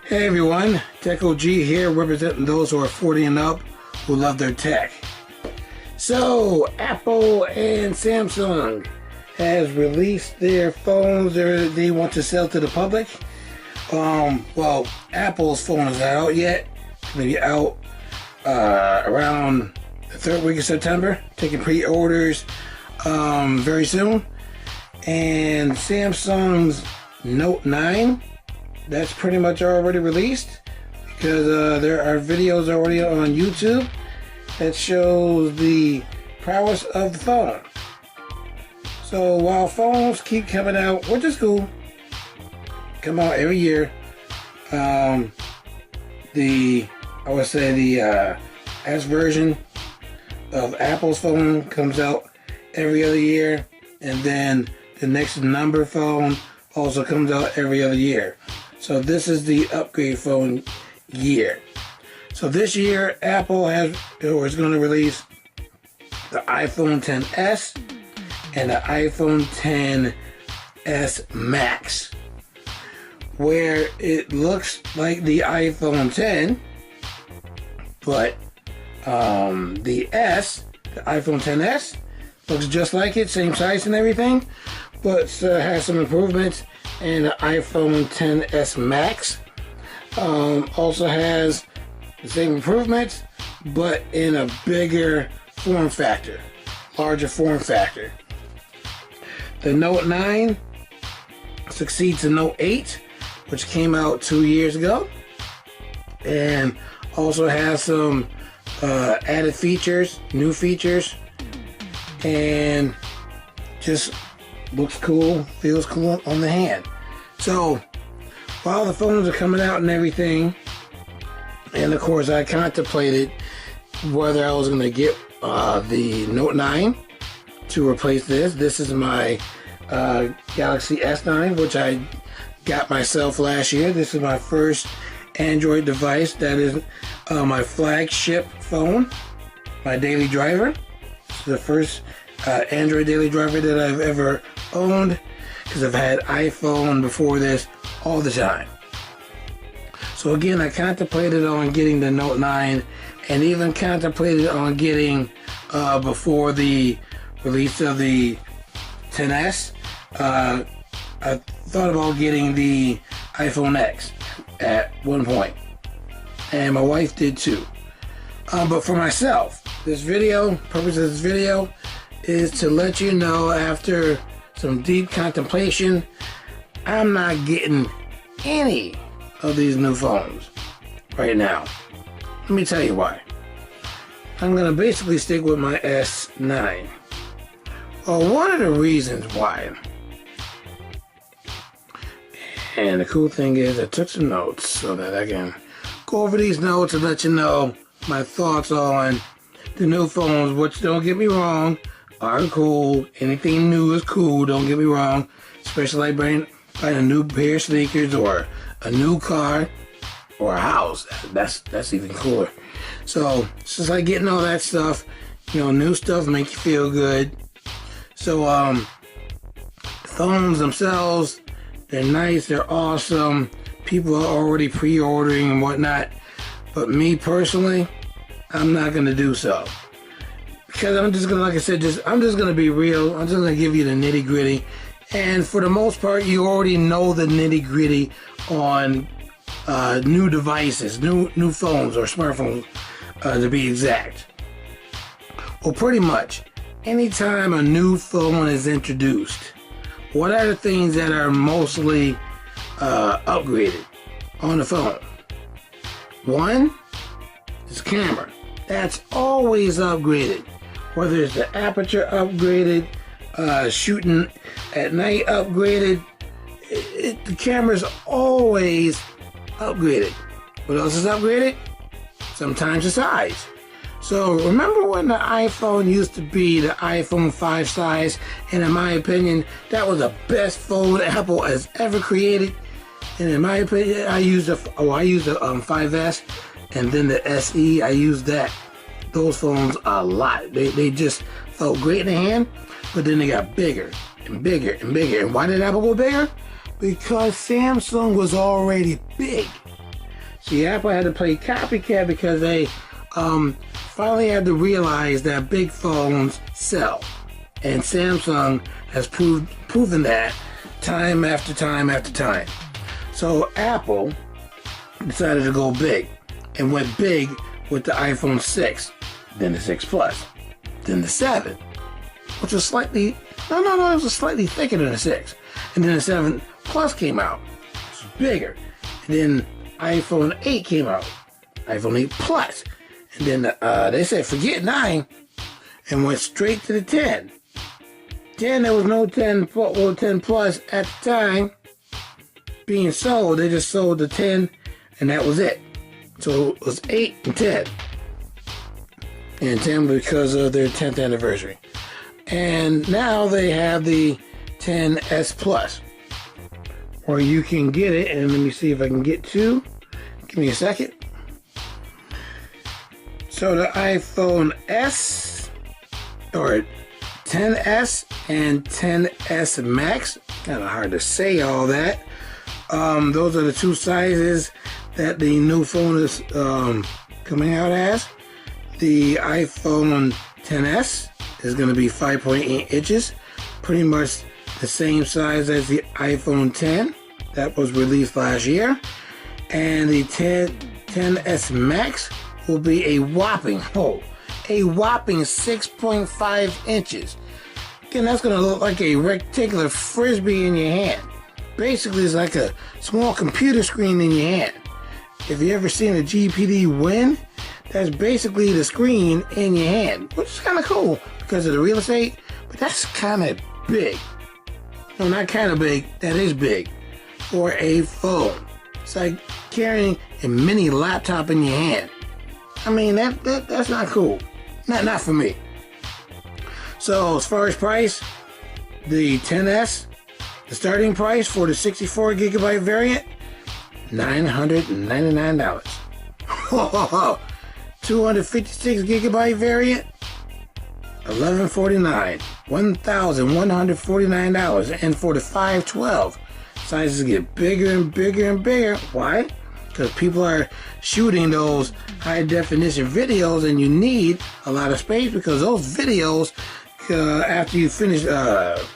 Hey everyone, Tech OG here, representing those who are 40 and up who love their tech. So, Apple and Samsung has released their phones they want to sell to the public. Well, Apple's phone is not out yet. It's going to be out around the third week of September. Taking pre-orders very soon. And Samsung's Note 9, that's pretty much already released, because there are videos already on YouTube that shows the prowess of the phone. So while phones keep coming out, which is cool, come out every year, I would say the S version of Apple's phone comes out every other year, and then the next number phone also comes out every other year. So this is the upgrade phone year. So this year, Apple is going to release the iPhone XS and the iPhone XS Max, where it looks like the iPhone X, but the iPhone XS, looks just like it, same size and everything, but has some improvements. And the iPhone XS Max also has the same improvements, but in a bigger form factor, larger form factor. The Note 9 succeeds the Note 8, which came out 2 years ago, and also has some added features, new features, and just looks cool, feels cool on the hand. So while the phones are coming out and everything, and of course I contemplated whether I was going to get the Note 9 to replace this. This is my Galaxy S9, which I got myself last year. This is my first Android device that is my flagship phone, my daily driver. This is the first Android daily driver that I've ever owned, because I've had iPhone before this all the time. So again, I contemplated on getting the Note 9, and even contemplated on getting before the release of the XS, I thought about getting the iPhone X at one point, and my wife did too. But for myself, purpose of this video is to let you know, after some deep contemplation, I'm not getting any of these new phones right now. Let me tell you why. I'm going to basically stick with my S9. Well, one of the reasons why, and the cool thing is I took some notes so that I can go over these notes and let you know my thoughts on the new phones, which, don't get me wrong, are cool. Anything new is cool, don't get me wrong. Especially like buying a new pair of sneakers, or a new car, or a house. That's even cooler. So it's just like getting all that stuff. You know, new stuff make you feel good. So phones themselves, they're nice, they're awesome. People are already pre-ordering and whatnot. But me personally, I'm not gonna do so. Because I'm just gonna, like I said, I'm just gonna be real. I'm just gonna give you the nitty gritty, and for the most part, you already know the nitty gritty on new devices, new phones or smartphones, to be exact. Well, pretty much, anytime a new phone is introduced, what are the things that are mostly upgraded on the phone? One is camera. That's always upgraded. Whether it's the aperture upgraded, shooting at night upgraded, the camera's always upgraded. What else is upgraded? Sometimes the size. So remember when the iPhone used to be the iPhone 5 size, and in my opinion, that was the best phone Apple has ever created. And in my opinion, I used the 5S, and then the SE, I used those phones a lot. They just felt great in the hand, but then they got bigger and bigger and bigger. And why did Apple go bigger? Because Samsung was already big. See, Apple had to play copycat because they finally had to realize that big phones sell. And Samsung has proven that time after time after time. So Apple decided to go big and went big with the iPhone 6, then the 6 Plus, then the 7, which was slightly, it was slightly thicker than the 6. And then the 7 Plus came out, which was bigger. And then iPhone 8 came out, iPhone 8 Plus. And then they said, forget 9, and went straight to the 10. 10, there was no 10 Plus at the time being sold. They just sold the 10, and that was it. So it was 8 and 10. And 10 because of their 10th anniversary. And now they have the 10S Plus, or you can get it, and let me see if I can get to. Give me a second. So the iPhone S, or 10S and 10S Max, kind of hard to say all that. Those are the two sizes that the new phone is coming out as. The iPhone 10S is going to be 5.8 inches, pretty much the same size as the iPhone 10 that was released last year. And the 10S Max will be a whopping 6.5 inches. Again, that's going to look like a rectangular frisbee in your hand. Basically, it's like a small computer screen in your hand. If you ever seen a GPD win, that's basically the screen in your hand, which is kind of cool because of the real estate, but that's kind of big. No, not kind of big, that is big for a phone. It's like carrying a mini laptop in your hand. I mean, that's not cool. Not for me. So as far as price, the 10S, the starting price for the 64 gigabyte variant, $999. 256 gigabyte variant, $1,149. $1,149. And for the 512, sizes get bigger and bigger and bigger. Why? Because people are shooting those high definition videos, and you need a lot of space because those videos, after you finish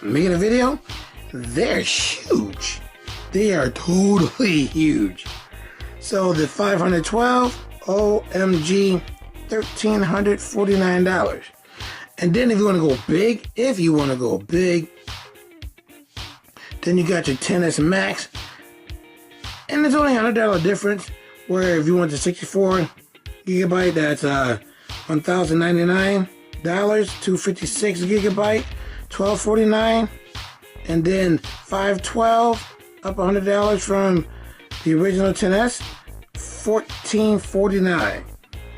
making a video, they're huge. They are totally huge. So the 512, OMG, $1,349. And then if you want to go big, then you got your 10S Max. And it's only $100 difference, where if you want the 64 gigabyte, that's $1,099. 256 gigabyte, $1,249. And then 512, up $100 from the original 10S, $1,449.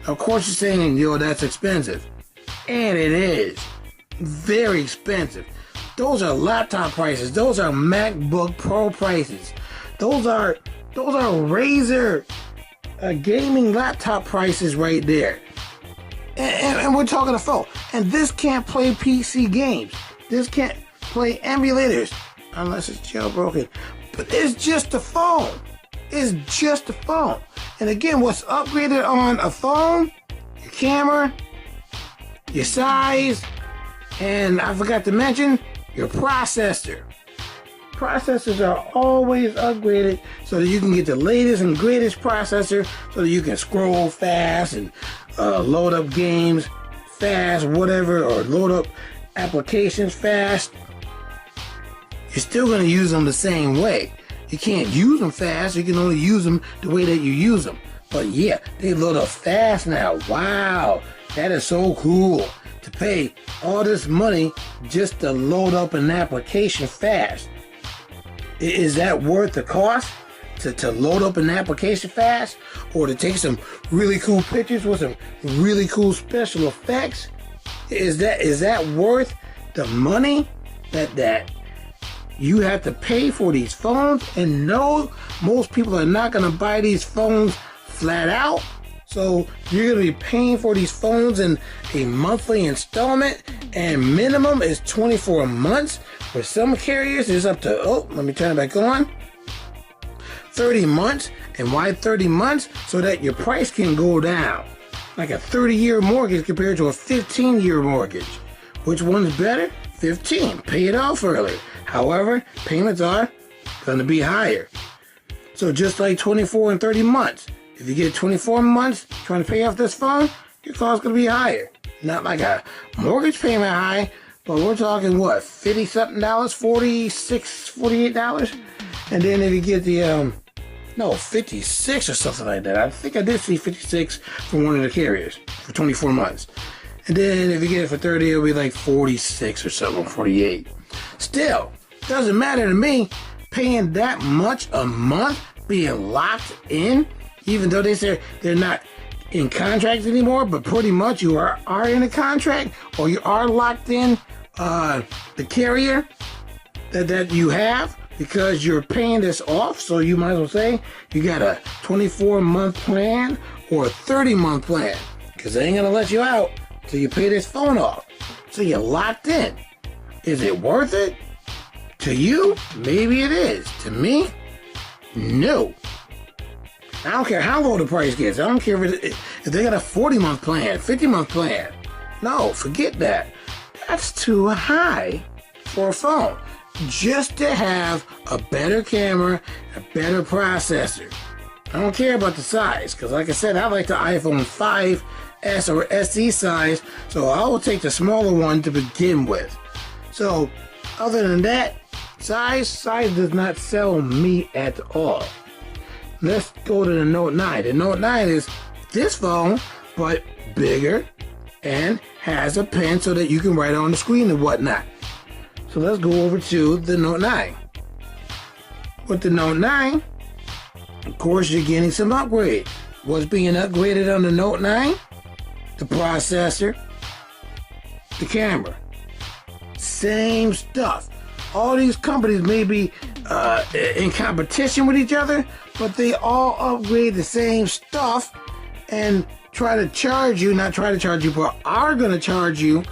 Of course you're saying, yo, that's expensive. And it is. Very expensive. Those are laptop prices. Those are MacBook Pro prices. Those are Razer gaming laptop prices right there. And we're talking a phone. And this can't play PC games. This can't play emulators unless it's jailbroken. But it's just a phone. It's just a phone. And again, what's upgraded on a phone? Your camera, your size, and I forgot to mention, your processor. Processors are always upgraded so that you can get the latest and greatest processor so that you can scroll fast and load up games fast, whatever, or load up applications fast. You're still going to use them the same way. You can't use them fast. You can only use them the way that you use them. But yeah, they load up fast now. Wow, that is so cool. To pay all this money just to load up an application fast. Is that worth the cost? To load up an application fast? Or to take some really cool pictures with some really cool special effects? Is that worth the money that you have to pay for these phones? And no, most people are not going to buy these phones flat out. So you're going to be paying for these phones in a monthly installment, and minimum is 24 months. For some carriers, it's up to, let me turn it back on, 30 months. And why 30 months? So that your price can go down. Like a 30-year mortgage compared to a 15-year mortgage. Which one's better? 15. Pay it off early. However, payments are going to be higher. So just like 24 and 30 months. If you get 24 months trying to pay off this phone, your cost's going to be higher. Not like a mortgage payment high, but we're talking what, $50-something, $46, $48? And then if you get the, 56 or something like that. I think I did see 56 from one of the carriers for 24 months. And then if you get it for 30, it'll be like 46 or something, 48. Still, doesn't matter to me paying that much a month, being locked in, even though they say they're not in contracts anymore, but pretty much you are in a contract, or you are locked in the carrier that you have, because you're paying this off. So you might as well say you got a 24-month plan or a 30-month plan, because they ain't gonna let you out till you pay this phone off. So you're locked in. Is it worth it? To you, maybe it is. To me, no. I don't care how low the price gets. I don't care if they got a 40-month plan, 50-month plan. No, forget that. That's too high for a phone. Just to have a better camera, a better processor. I don't care about the size, because like I said, I like the iPhone 5S or SE size, so I will take the smaller one to begin with. So, other than that, size does not sell me at all. Let's go to the Note 9. The Note 9 is this phone, but bigger and has a pen so that you can write on the screen and whatnot. So let's go over to the Note 9. With the Note 9, of course, you're getting some upgrades. What's being upgraded on the Note 9? The processor, the camera. Same stuff. All these companies may be in competition with each other, but they all upgrade the same stuff and try to charge you, not try to charge you, but are going to charge you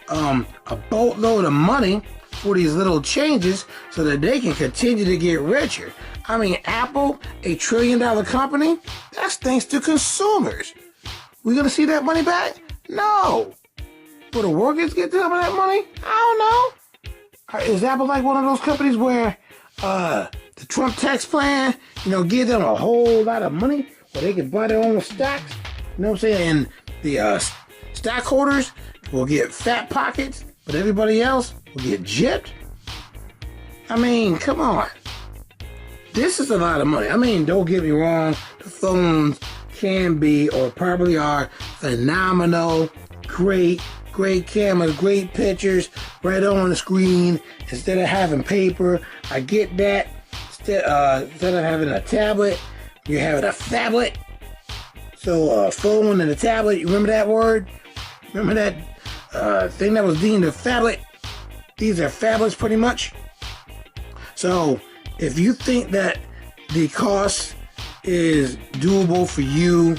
a boatload of money for these little changes so that they can continue to get richer. I mean, Apple, $1 trillion company, that's thanks to consumers. We going to see that money back? No. Will the workers get some of that money? I don't know. Is Apple like one of those companies where the Trump tax plan, give them a whole lot of money where they can buy their own stocks? You know what I'm saying? And the stockholders will get fat pockets, but everybody else will get gypped? I mean, come on. This is a lot of money. I mean, don't get me wrong. The phones can be, or probably are, phenomenal, great cameras, great pictures, right on the screen, instead of having paper. I get that. Instead of having a tablet, you're having a phablet. So a phone and a tablet, you remember that word? Remember that thing that was deemed a phablet? These are phablets pretty much. So if you think that the cost is doable for you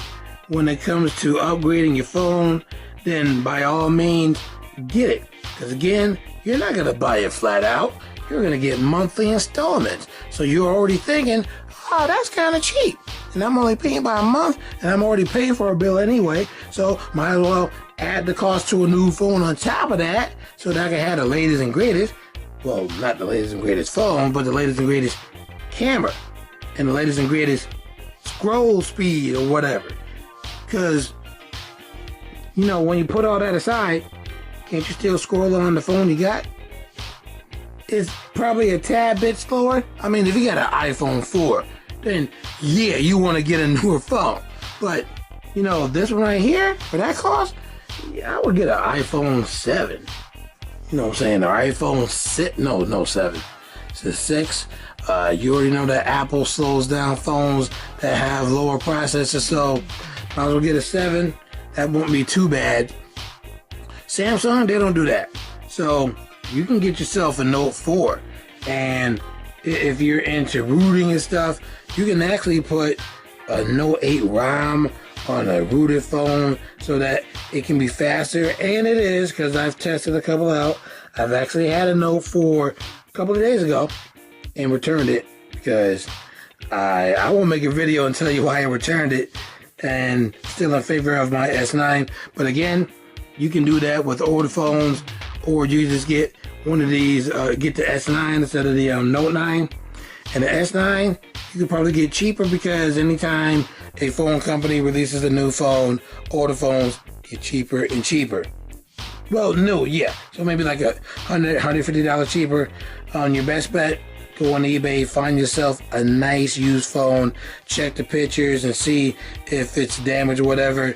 when it comes to upgrading your phone, then by all means, get it. Because again, you're not going to buy it flat out. You're going to get monthly installments. So you're already thinking, oh, that's kind of cheap. And I'm only paying by a month, and I'm already paying for a bill anyway. So might as well add the cost to a new phone on top of that so that I can have the latest and greatest. Well, not the latest and greatest phone, but the latest and greatest camera. And the latest and greatest scroll speed or whatever. Because, when you put all that aside, can't you still scroll on the phone you got? It's probably a tad bit slower. I mean, if you got an iPhone 4, then yeah, you want to get a newer phone. But, this one right here, for that cost, yeah, I would get an iPhone 7. You know what I'm saying? Or iPhone 6, no 7. It's a 6. You already know that Apple slows down phones that have lower processors, so might as well get a 7. That won't be too bad. Samsung, they don't do that. So you can get yourself a Note 4. And if you're into rooting and stuff, you can actually put a Note 8 ROM on a rooted phone so that it can be faster. And it is, because I've tested a couple out. I've actually had a Note 4 a couple of days ago and returned it because I won't make a video and tell you why I returned it, and still in favor of my S9. But again, you can do that with older phones, or you just get one of these, get the S9 instead of the Note 9. And the S9, you can probably get cheaper because anytime a phone company releases a new phone, older phones get cheaper and cheaper. Well, new, yeah. So maybe like $150 cheaper. On your best bet, go on eBay, find yourself a nice used phone, check the pictures and see if it's damaged or whatever.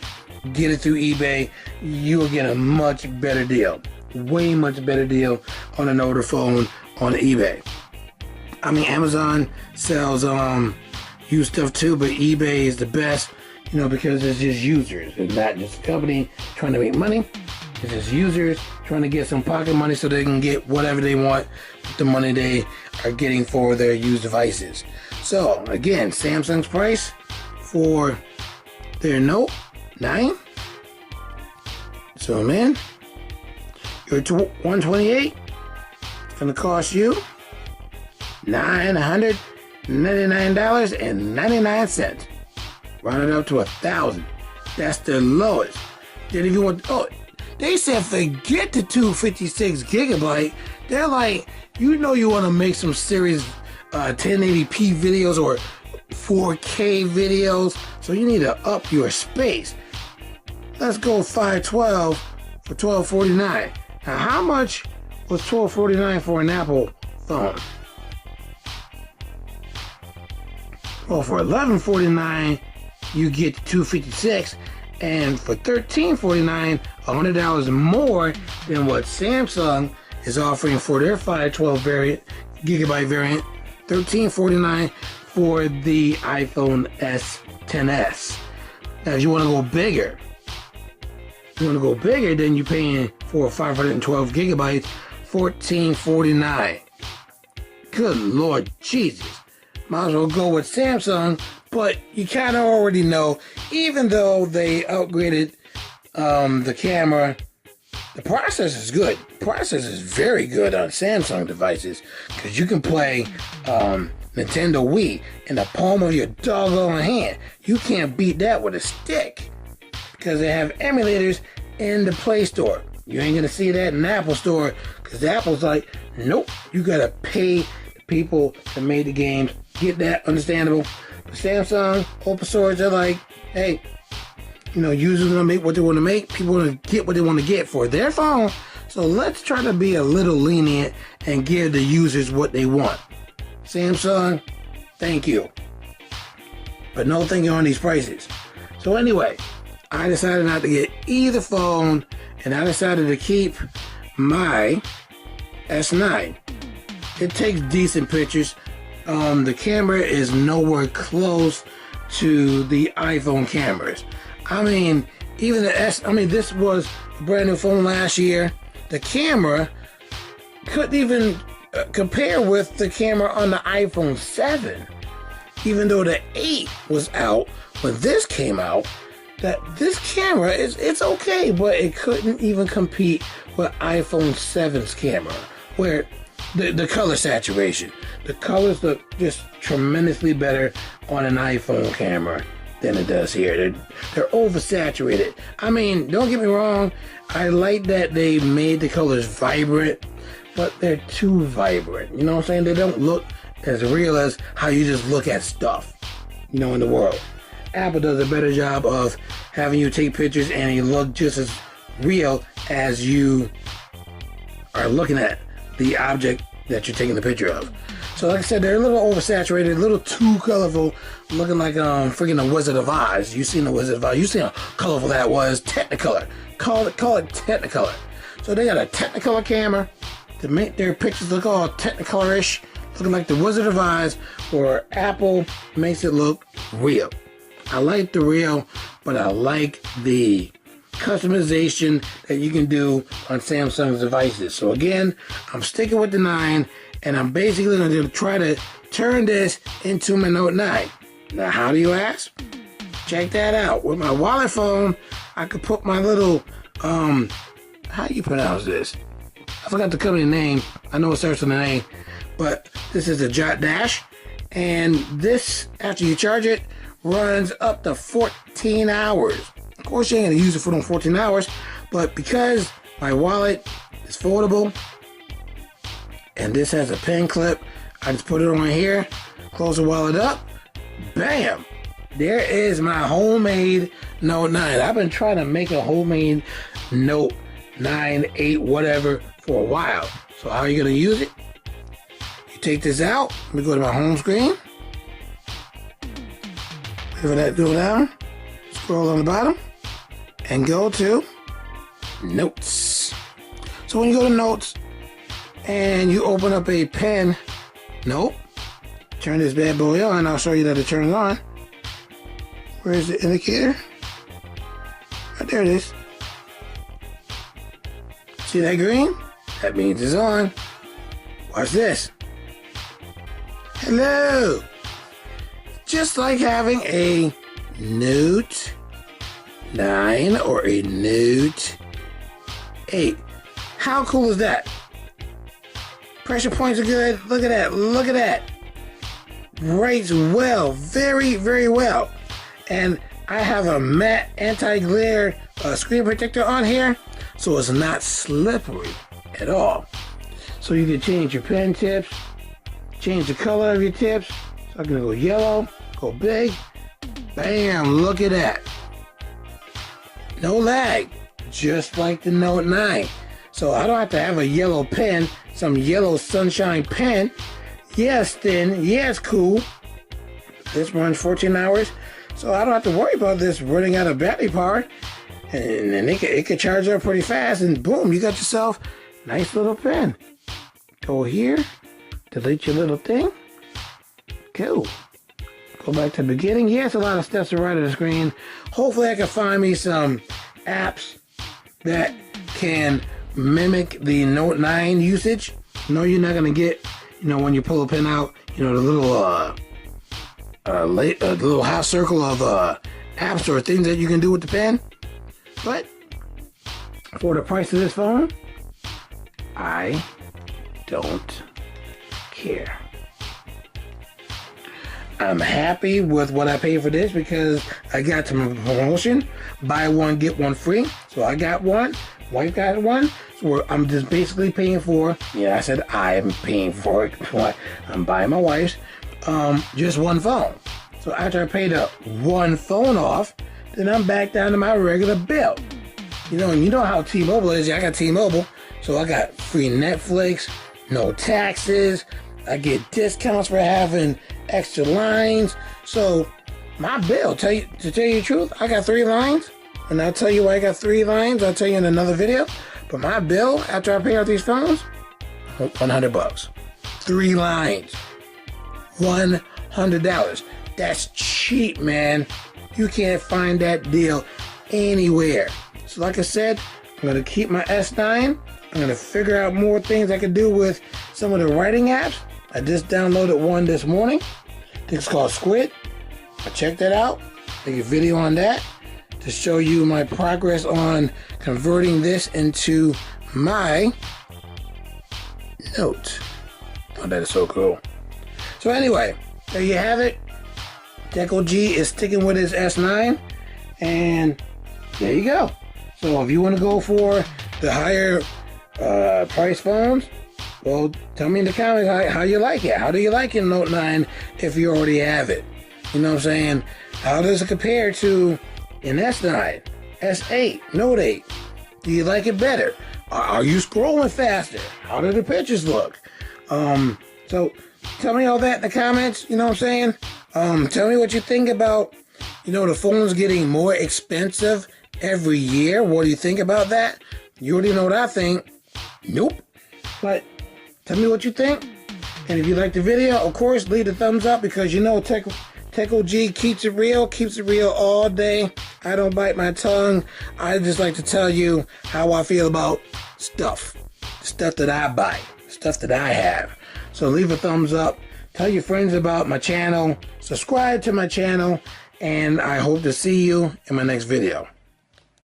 Get it through eBay. You will get a much better deal. Way much better deal on an older phone on eBay. I mean, Amazon sells used stuff too, but eBay is the best, you know, because it's just users. It's not just a company trying to make money. It's just users trying to get some pocket money so they can get whatever they want with the money they are getting for their used devices. So, again, Samsung's price for their Note 9. So, man, your $128, it's going to cost you $999.99. Round it up to $1,000. That's the lowest. Then if you want, they said forget the 256 gigabyte. They're like, you know, you want to make some serious 1080p videos or 4K videos, so you need to up your space. Let's go 512 for $1249. Now, how much was $1249 for an Apple phone? Well, for $1149, you get the 256, and for $1349, $100 more than what Samsung is offering for their 512 gigabyte variant. $1349 for the iPhone S10s. Now, if you want to go bigger, then you're paying for 512 gigabytes, $1449. Good Lord Jesus. Might as well go with Samsung, but you kind of already know, even though they upgraded the camera, the processor is good. The processor is very good on Samsung devices because you can play Nintendo Wii in the palm of your doggone hand. You can't beat that with a stick because they have emulators in the Play Store. You ain't gonna see that in the Apple Store because Apple's like, nope, you gotta pay the people that made the games. Get that, understandable. But Samsung, open source, they're like, hey, you know, users gonna make what they want to make. People want to get what they want to get for their phone. So let's try to be a little lenient and give the users what they want. Samsung, thank you. But no thank you on these prices. So anyway, I decided not to get either phone, and I decided to keep my S9. It takes decent pictures. The camera is nowhere close to the iPhone cameras. I mean, even this was a brand new phone last year. The camera couldn't even compare with the camera on the iPhone 7. Even though the 8 was out when this came out, that this camera it's okay, but it couldn't even compete with iPhone 7's camera, where the color saturation. The colors look just tremendously better on an iPhone camera than it does here. They're oversaturated. I mean, don't get me wrong, I like that they made the colors vibrant, but they're too vibrant. You know what I'm saying? They don't look as real as how you just look at stuff, you know, in the world. Apple does a better job of having you take pictures and you look just as real as you are looking at the object that you're taking the picture of. So like I said, they're a little oversaturated, a little too colorful, looking like freaking the Wizard of Oz. You seen the Wizard of Oz? You seen how colorful that was? Technicolor. Call it Technicolor. So they got a Technicolor camera to make their pictures look all Technicolor-ish, looking like the Wizard of Oz, or Apple makes it look real. I like the real, but I like the customization that you can do on Samsung's devices. So again, I'm sticking with the 9, and I'm basically going to try to turn this into my Note 9. Now, how do you ask? Check that out. With my wallet phone, I could put my little, how do you pronounce this? I forgot the company name. I know it starts with an A, but this is a Jot Dash, And this, after you charge it, runs up to 14 hours. Of course, you ain't gonna use it for them 14 hours, but because my wallet is foldable and this has a pen clip, I just put it on here, close the wallet up, bam! There is my homemade Note 9. I've been trying to make a homemade Note 9, 8, whatever for a while. So how are you gonna use it? You take this out. Let me go to my home screen. Wait for that to go down. Scroll on the bottom and go to Notes. So when you go to Notes and you open up a pen, turn this bad boy on. I'll show you that it turns on. Where's the indicator? Right there it is. See that green? That means it's on. Watch this. Hello! Just like having a Note 9 or a Note 8. How cool is that? Pressure points are good. Look at that. Look at that. Writes well. Very, very well. And I have a matte anti-glare screen protector on here, so it's not slippery at all. So you can change your pen tips, change the color of your tips. So I'm gonna go yellow, go big, bam, look at that. No lag, just like the Note 9. So I don't have to have a yellow pen, some yellow sunshine pen. Yes, thin, yes, cool. This runs 14 hours, so I don't have to worry about this running out of battery power. And it can charge up pretty fast, and boom, you got yourself a nice little pen. Go here, delete your little thing. Cool. Go back to the beginning. Yes, a lot of steps are right on the screen. Hopefully I can find me some apps that can mimic the Note 9 usage. No, you're not gonna get, when you pull a pen out, the little half circle of apps or things that you can do with the pen. But for the price of this phone, I don't care. I'm happy with what I paid for this because I got some promotion. Buy one, get one free. So I got one. Wife got one. So I'm just basically paying for, I said I'm paying for it. I'm buying my wife's just one phone. So after I paid up one phone off, then I'm back down to my regular bill. And you know how T-Mobile is. I got T-Mobile. So I got free Netflix, no taxes. I get discounts for having extra lines. So my bill, to tell you the truth, I got 3 lines. And I'll tell you why I got 3 lines. I'll tell you in another video. But my bill, after I pay out these phones, $100. 3 lines. $100. That's cheap, man. You can't find that deal anywhere. So like I said, I'm going to keep my S9. I'm going to figure out more things I can do with some of the writing apps. I just downloaded one this morning. I think it's called Squid. I checked that out. Make a video on that to show you my progress on converting this into my Note. Oh, that is so cool. So anyway, there you have it. Deco G is sticking with his S9. And there you go. So if you want to go for the higher price phones, well, tell me in the comments how you like it. How do you like your Note 9 if you already have it? You know what I'm saying? How does it compare to an S9, S8, Note 8? Do you like it better? Are you scrolling faster? How do the pictures look? So tell me all that in the comments. You know what I'm saying? Tell me what you think about, the phones getting more expensive every year. What do you think about that? You already know what I think. Nope. But tell me what you think. And if you like the video, of course, leave a thumbs up because Techo G keeps it real all day. I don't bite my tongue. I just like to tell you how I feel about stuff. Stuff that I buy. Stuff that I have. So leave a thumbs up. Tell your friends about my channel. Subscribe to my channel. And I hope to see you in my next video.